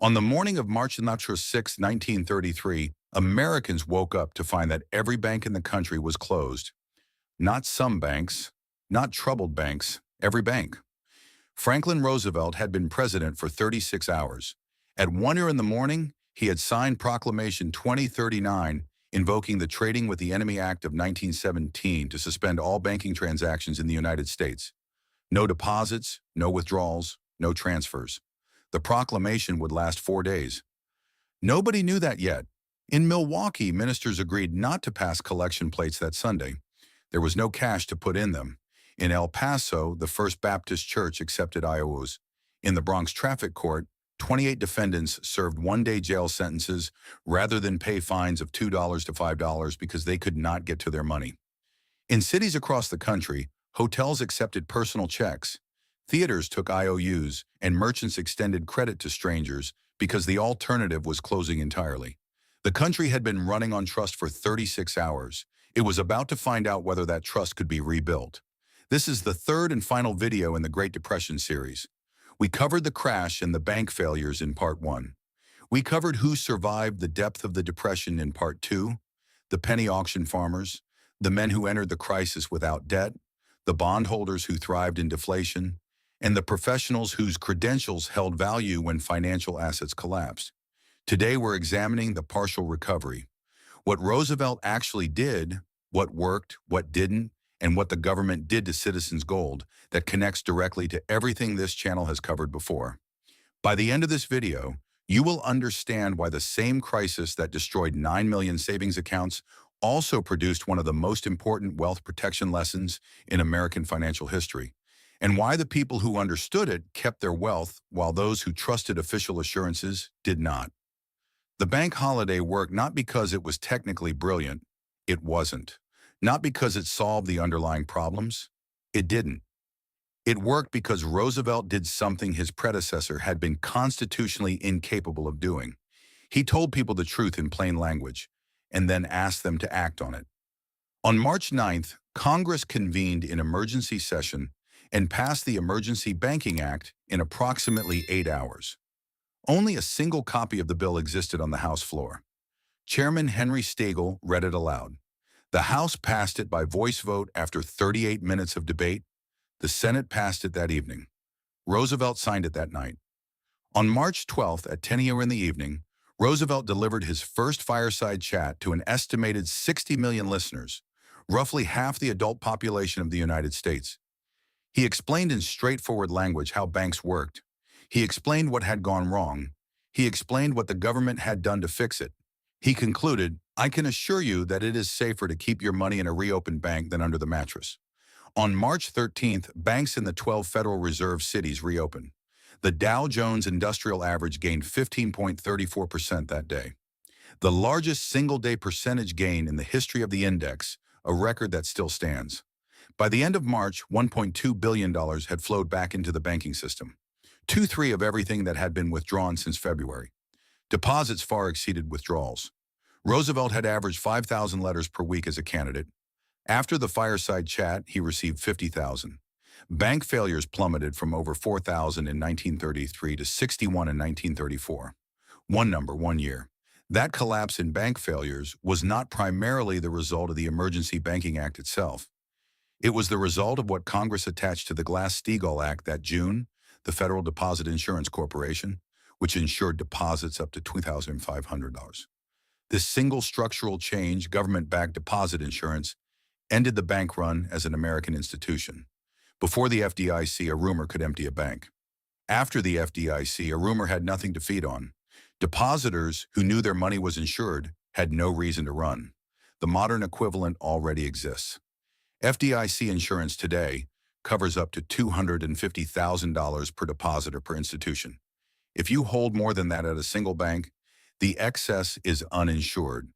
On the morning of March 6, 1933, Americans woke up to find that every bank in the country was closed. Not some banks, not troubled banks, every bank. Franklin Roosevelt had been president for 36 hours. At 1 in the morning, he had signed Proclamation 2039, invoking the Trading with the Enemy Act of 1917 to suspend all banking transactions in the United States. No deposits, no withdrawals, no transfers. The proclamation would last 4 days. Nobody knew that yet. In Milwaukee, ministers agreed not to pass collection plates that Sunday. There was no cash to put in them. In El Paso, the First Baptist Church accepted IOUs. In the Bronx traffic court, 28 defendants served one-day jail sentences rather than pay fines of $2 to $5 because they could not get to their money. In cities across the country, hotels accepted personal checks. Theaters took IOUs, and merchants extended credit to strangers because the alternative was closing entirely. The country had been running on trust for 36 hours. It was about to find out whether that trust could be rebuilt. This is the third and final video in the Great Depression series. We covered the crash and the bank failures in Part 1. We covered who survived the depth of the Depression in Part 2, the penny auction farmers, the men who entered the crisis without debt, the bondholders who thrived in deflation, and the professionals whose credentials held value when financial assets collapsed. Today we're examining the partial recovery. What Roosevelt actually did, what worked, what didn't, and what the government did to citizens' gold that connects directly to everything this channel has covered before. By the end of this video, you will understand why the same crisis that destroyed 9 million savings accounts also produced one of the most important wealth protection lessons in American financial history, and why the people who understood it kept their wealth while those who trusted official assurances did not. The bank holiday worked not because it was technically brilliant, it wasn't. Not because it solved the underlying problems, it didn't. It worked because Roosevelt did something his predecessor had been constitutionally incapable of doing. He told people the truth in plain language, and then asked them to act on it. On March 9th, Congress convened in emergency session and passed the Emergency Banking Act in approximately 8 hours. Only a single copy of the bill existed on the House floor. Chairman Henry Stagel read it aloud. The House passed it by voice vote after 38 minutes of debate. The Senate passed it that evening. Roosevelt signed it that night. On March 12th at 10 in the evening, Roosevelt delivered his first fireside chat to an estimated 60 million listeners, roughly half the adult population of the United States. He explained in straightforward language how banks worked. He explained what had gone wrong. He explained what the government had done to fix it. He concluded, "I can assure you that it is safer to keep your money in a reopened bank than under the mattress." On March 13th, banks in the 12 Federal Reserve cities reopened. The Dow Jones Industrial Average gained 15.34% that day, the largest single-day percentage gain in the history of the index, a record that still stands. By the end of March, $1.2 billion had flowed back into the banking system, 2/3 of everything that had been withdrawn since February. Deposits far exceeded withdrawals. Roosevelt had averaged 5,000 letters per week as a candidate. After the fireside chat, he received 50,000. Bank failures plummeted from over 4,000 in 1933 to 61 in 1934. One number, 1 year. That collapse in bank failures was not primarily the result of the Emergency Banking Act itself. It was the result of what Congress attached to the Glass-Steagall Act that June, the Federal Deposit Insurance Corporation, which insured deposits up to $2,500. This single structural change, government-backed deposit insurance, ended the bank run as an American institution. Before the FDIC, a rumor could empty a bank. After the FDIC, a rumor had nothing to feed on. Depositors who knew their money was insured had no reason to run. The modern equivalent already exists. FDIC insurance today covers up to $250,000 per depositor per institution. If you hold more than that at a single bank, the excess is uninsured.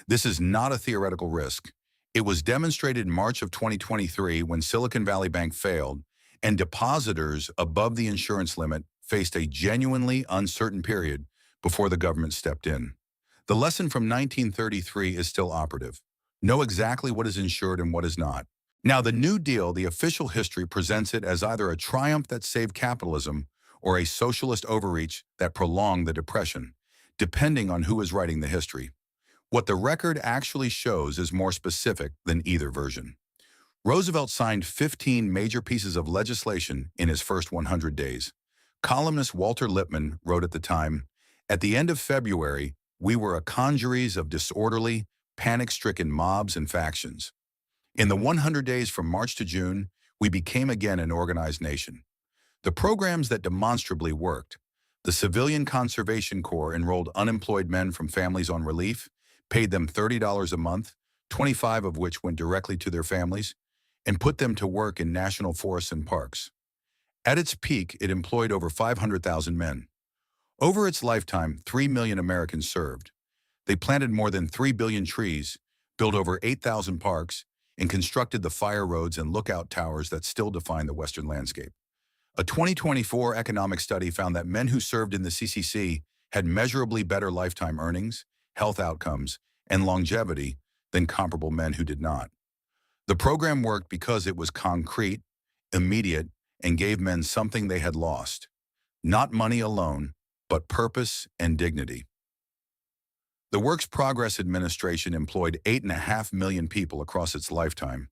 This is not a theoretical risk. It was demonstrated in March of 2023 when Silicon Valley Bank failed and depositors above the insurance limit faced a genuinely uncertain period before the government stepped in. The lesson from 1933 is still operative. Know exactly what is insured and what is not. Now, the New Deal, the official history presents it as either a triumph that saved capitalism or a socialist overreach that prolonged the Depression, depending on who is writing the history. What the record actually shows is more specific than either version. Roosevelt signed 15 major pieces of legislation in his first 100 days. Columnist Walter Lippmann wrote at the time, "At the end of February, we were a congeries of disorderly, panic-stricken mobs and factions. In the 100 days from March to June, we became again an organized nation. The programs that demonstrably worked. The Civilian Conservation Corps enrolled unemployed men from families on relief, paid them $30 a month, 25 of which went directly to their families, and put them to work in national forests and parks. At its peak, it employed over 500,000 men. Over its lifetime, 3 million Americans served. They planted more than 3 billion trees, built over 8,000 parks, and constructed the fire roads and lookout towers that still define the Western landscape. A 2024 economic study found that men who served in the CCC had measurably better lifetime earnings, health outcomes, and longevity than comparable men who did not. The program worked because it was concrete, immediate, and gave men something they had lost. Not money alone, but purpose and dignity. The Works Progress Administration employed 8.5 million people across its lifetime,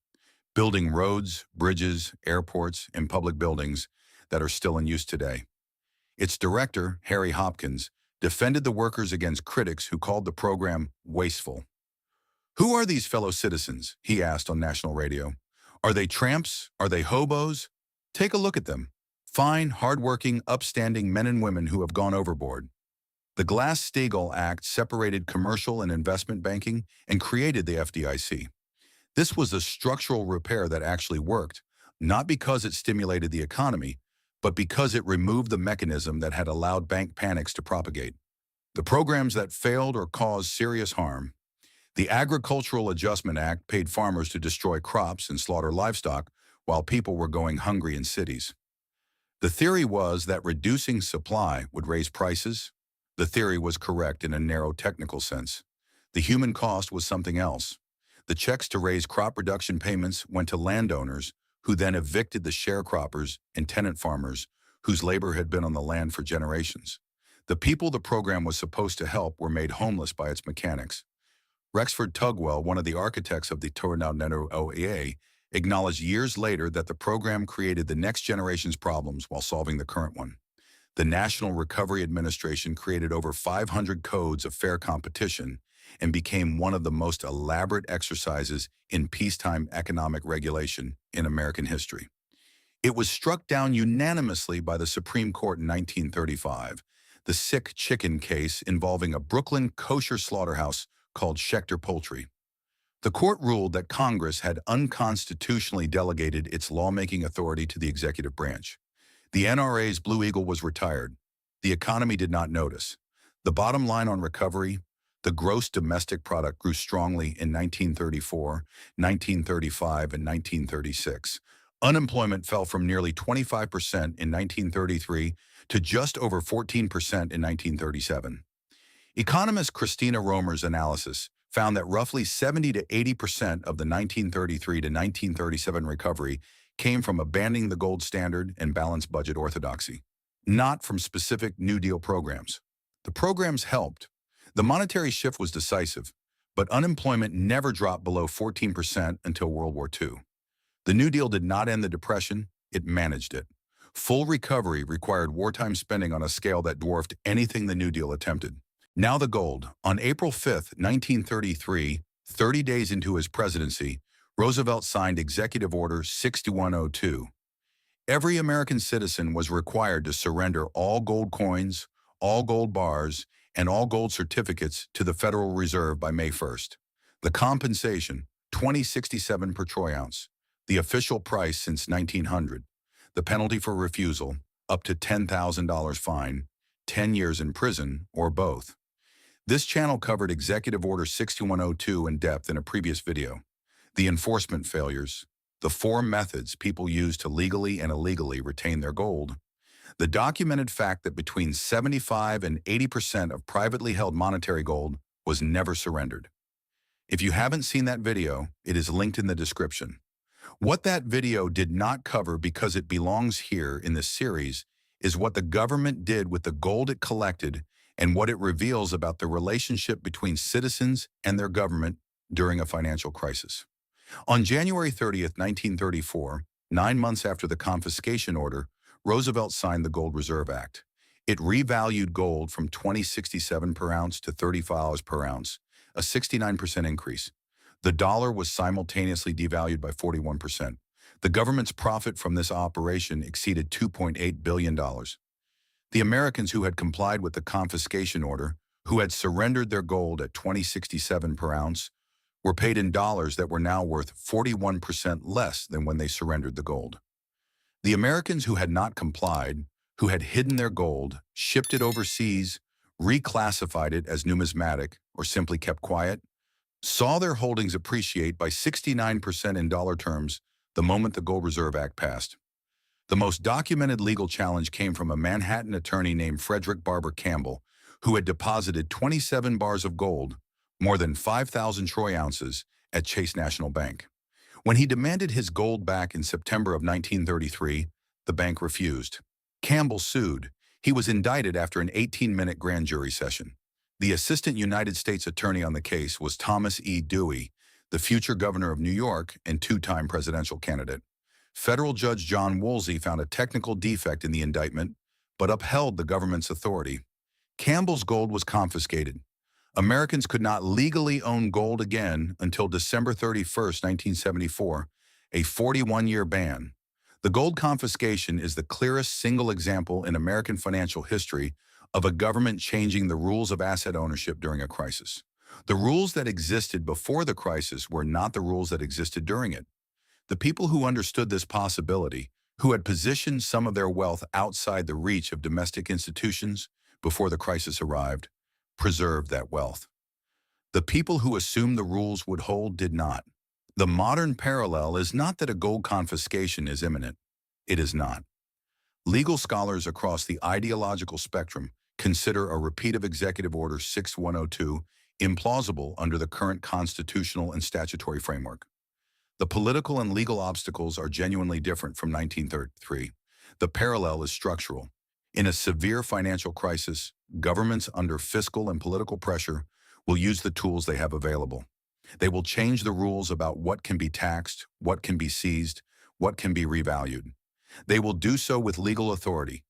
building roads, bridges, airports, and public buildings that are still in use today. Its director, Harry Hopkins, defended the workers against critics who called the program wasteful. "Who are these fellow citizens?" he asked on national radio. "Are they tramps? Are they hobos? Take a look at them. Fine, hardworking, upstanding men and women who have gone overboard." The Glass-Steagall Act separated commercial and investment banking and created the FDIC. This was a structural repair that actually worked, not because it stimulated the economy, but because it removed the mechanism that had allowed bank panics to propagate. The programs that failed or caused serious harm. The Agricultural Adjustment Act paid farmers to destroy crops and slaughter livestock while people were going hungry in cities. The theory was that reducing supply would raise prices. The theory was correct in a narrow technical sense. The human cost was something else. The checks to raise crop reduction payments went to landowners, who then evicted the sharecroppers and tenant farmers whose labor had been on the land for generations. The people the program was supposed to help were made homeless by its mechanics. Rexford Tugwell, one of the architects of the Tornado OEA, acknowledged years later that the program created the next generation's problems while solving the current one. The National Recovery Administration created over 500 codes of fair competition and became one of the most elaborate exercises in peacetime economic regulation in American history. It was struck down unanimously by the Supreme Court in 1935, the sick chicken case involving a Brooklyn kosher slaughterhouse called Schechter Poultry. The court ruled that Congress had unconstitutionally delegated its lawmaking authority to the executive branch. The NRA's Blue Eagle was retired. The economy did not notice. The bottom line on recovery, the gross domestic product grew strongly in 1934, 1935, and 1936. Unemployment fell from nearly 25% in 1933 to just over 14% in 1937. Economist Christina Romer's analysis found that roughly 70 to 80% of the 1933 to 1937 recovery came from abandoning the gold standard and balanced budget orthodoxy, not from specific New Deal programs. The programs helped. The monetary shift was decisive, but unemployment never dropped below 14% until World War II. The New Deal did not end the Depression, it managed it. Full recovery required wartime spending on a scale that dwarfed anything the New Deal attempted. Now the gold. On April 5, 1933, 30 days into his presidency, Roosevelt signed Executive Order 6102. Every American citizen was required to surrender all gold coins, all gold bars, and all gold certificates to the Federal Reserve by May 1st. The compensation, $20.67 per troy ounce. The official price since 1900. The penalty for refusal, up to $10,000 fine, 10 years in prison, or both. This channel covered Executive Order 6102 in depth in a previous video. The enforcement failures, the 4 methods people use to legally and illegally retain their gold, the documented fact that between 75 and 80% of privately held monetary gold was never surrendered. If you haven't seen that video, it is linked in the description. What that video did not cover because it belongs here in this series is what the government did with the gold it collected and what it reveals about the relationship between citizens and their government during a financial crisis. On January 30th, 1934, 9 months after the confiscation order, Roosevelt signed the Gold Reserve Act. It revalued gold from $20.67 per ounce to $30 per ounce, a 69% increase. The dollar was simultaneously devalued by 41%. The government's profit from this operation exceeded $2.8 billion. The Americans who had complied with the confiscation order, who had surrendered their gold at $20.67 per ounce, were paid in dollars that were now worth 41% less than when they surrendered the gold. The Americans who had not complied, who had hidden their gold, shipped it overseas, reclassified it as numismatic, or simply kept quiet, saw their holdings appreciate by 69% in dollar terms the moment the Gold Reserve Act passed. The most documented legal challenge came from a Manhattan attorney named Frederick Barber Campbell, who had deposited 27 bars of gold, more than 5,000 troy ounces, at Chase National Bank. When he demanded his gold back in September of 1933, the bank refused. Campbell sued. He was indicted after an 18-minute grand jury session. The assistant United States attorney on the case was Thomas E. Dewey, the future governor of New York and two-time presidential candidate. Federal Judge John Woolsey found a technical defect in the indictment, but upheld the government's authority. Campbell's gold was confiscated. Americans could not legally own gold again until December 31st, 1974, a 41-year ban. The gold confiscation is the clearest single example in American financial history of a government changing the rules of asset ownership during a crisis. The rules that existed before the crisis were not the rules that existed during it. The people who understood this possibility, who had positioned some of their wealth outside the reach of domestic institutions before the crisis arrived, preserved that wealth. The people who assumed the rules would hold did not. The modern parallel is not that a gold confiscation is imminent. It is not. Legal scholars across the ideological spectrum consider a repeat of Executive Order 6102 implausible under the current constitutional and statutory framework. The political and legal obstacles are genuinely different from 1933. The parallel is structural. In a severe financial crisis, governments under fiscal and political pressure will use the tools they have available. They will change the rules about what can be taxed, what can be seized, what can be revalued. They will do so with legal authority.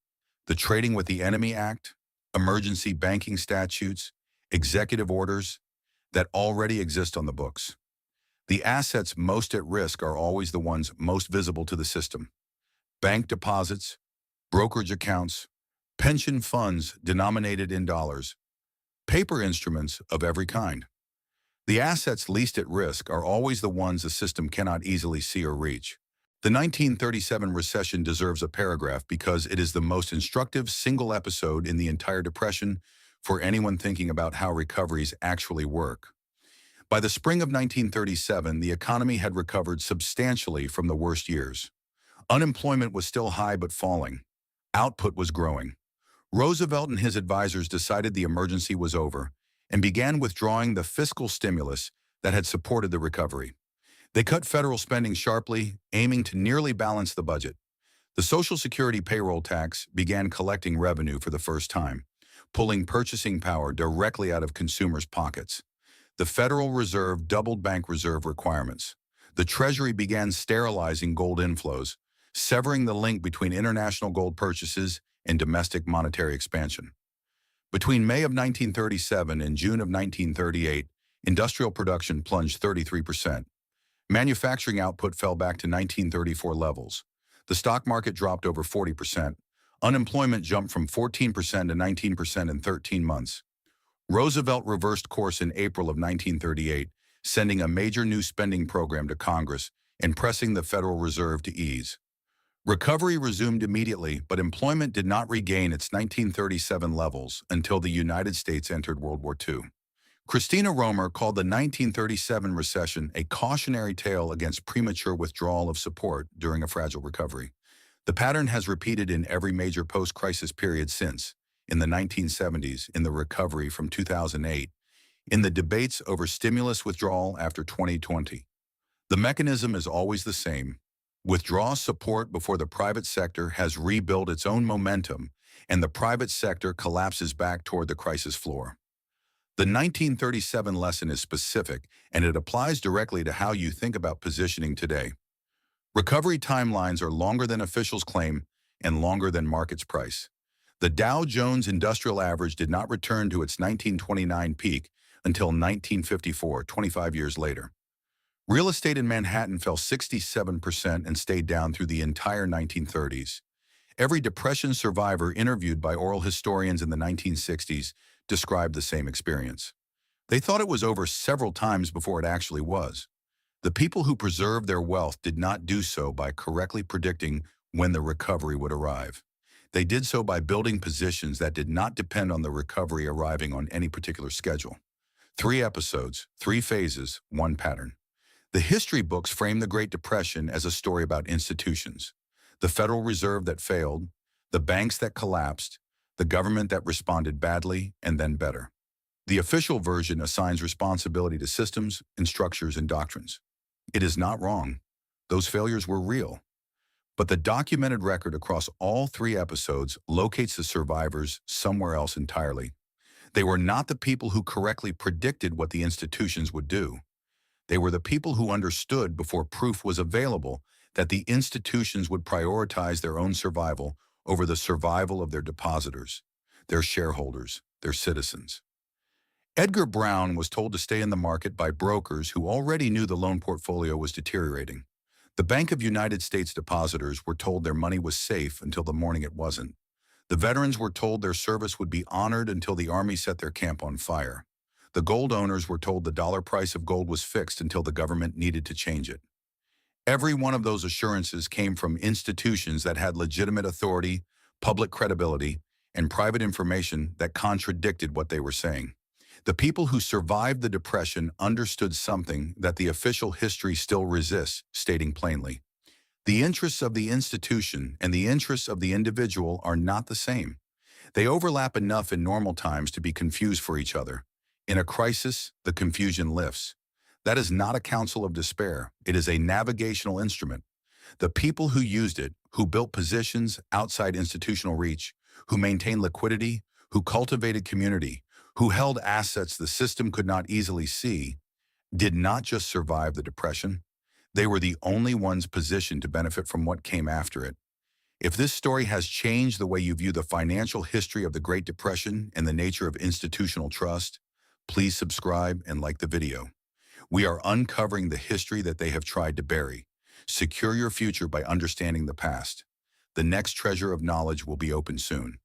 The Trading with the Enemy Act, emergency banking statutes, executive orders that already exist on the books. The assets most at risk are always the ones most visible to the system. Bank deposits, brokerage accounts, pension funds denominated in dollars, paper instruments of every kind. The assets least at risk are always the ones the system cannot easily see or reach. The 1937 recession deserves a paragraph because it is the most instructive single episode in the entire Depression for anyone thinking about how recoveries actually work. By the spring of 1937, the economy had recovered substantially from the worst years. Unemployment was still high but falling. Output was growing. Roosevelt and his advisors decided the emergency was over and began withdrawing the fiscal stimulus that had supported the recovery. They cut federal spending sharply, aiming to nearly balance the budget. The Social Security payroll tax began collecting revenue for the first time, pulling purchasing power directly out of consumers' pockets. The Federal Reserve doubled bank reserve requirements. The Treasury began sterilizing gold inflows, severing the link between international gold purchases and domestic monetary expansion. Between May of 1937 and June of 1938, industrial production plunged 33%. Manufacturing output fell back to 1934 levels. The stock market dropped over 40%. Unemployment jumped from 14% to 19% in 13 months. Roosevelt reversed course in April of 1938, sending a major new spending program to Congress and pressing the Federal Reserve to ease. Recovery resumed immediately, but employment did not regain its 1937 levels until the United States entered World War II. Christina Romer called the 1937 recession a cautionary tale against premature withdrawal of support during a fragile recovery. The pattern has repeated in every major post-crisis period since, in the 1970s, in the recovery from 2008, in the debates over stimulus withdrawal after 2020. The mechanism is always the same. Withdraw support before the private sector has rebuilt its own momentum and the private sector collapses back toward the crisis floor. The 1937 lesson is specific, and it applies directly to how you think about positioning today. Recovery timelines are longer than officials claim and longer than markets price. The Dow Jones Industrial Average did not return to its 1929 peak until 1954, 25 years later. Real estate in Manhattan fell 67% and stayed down through the entire 1930s. Every Depression survivor interviewed by oral historians in the 1960s described the same experience. They thought it was over several times before it actually was. The people who preserved their wealth did not do so by correctly predicting when the recovery would arrive. They did so by building positions that did not depend on the recovery arriving on any particular schedule. 3 episodes, 3 phases, 1 pattern. The history books frame the Great Depression as a story about institutions. The Federal Reserve that failed, the banks that collapsed, the government that responded badly and then better. The official version assigns responsibility to systems and structures and doctrines. It is not wrong. Those failures were real. But the documented record across all 3 episodes locates the survivors somewhere else entirely. They were not the people who correctly predicted what the institutions would do. They were the people who understood before proof was available that the institutions would prioritize their own survival over the survival of their depositors, their shareholders, their citizens. Edgar Brown was told to stay in the market by brokers who already knew the loan portfolio was deteriorating. The Bank of United States depositors were told their money was safe until the morning it wasn't. The veterans were told their service would be honored until the Army set their camp on fire. The gold owners were told the dollar price of gold was fixed until the government needed to change it. Every one of those assurances came from institutions that had legitimate authority, public credibility, and private information that contradicted what they were saying. The people who survived the Depression understood something that the official history still resists, stating plainly. The interests of the institution and the interests of the individual are not the same. They overlap enough in normal times to be confused for each other. In a crisis, the confusion lifts. That is not a counsel of despair. It is a navigational instrument. The people who used it, who built positions outside institutional reach, who maintained liquidity, who cultivated community, who held assets the system could not easily see, did not just survive the Depression. They were the only ones positioned to benefit from what came after it. If this story has changed the way you view the financial history of the Great Depression and the nature of institutional trust, please subscribe and like the video. We are uncovering the history that they have tried to bury. Secure your future by understanding the past. The next treasure of knowledge will be open soon.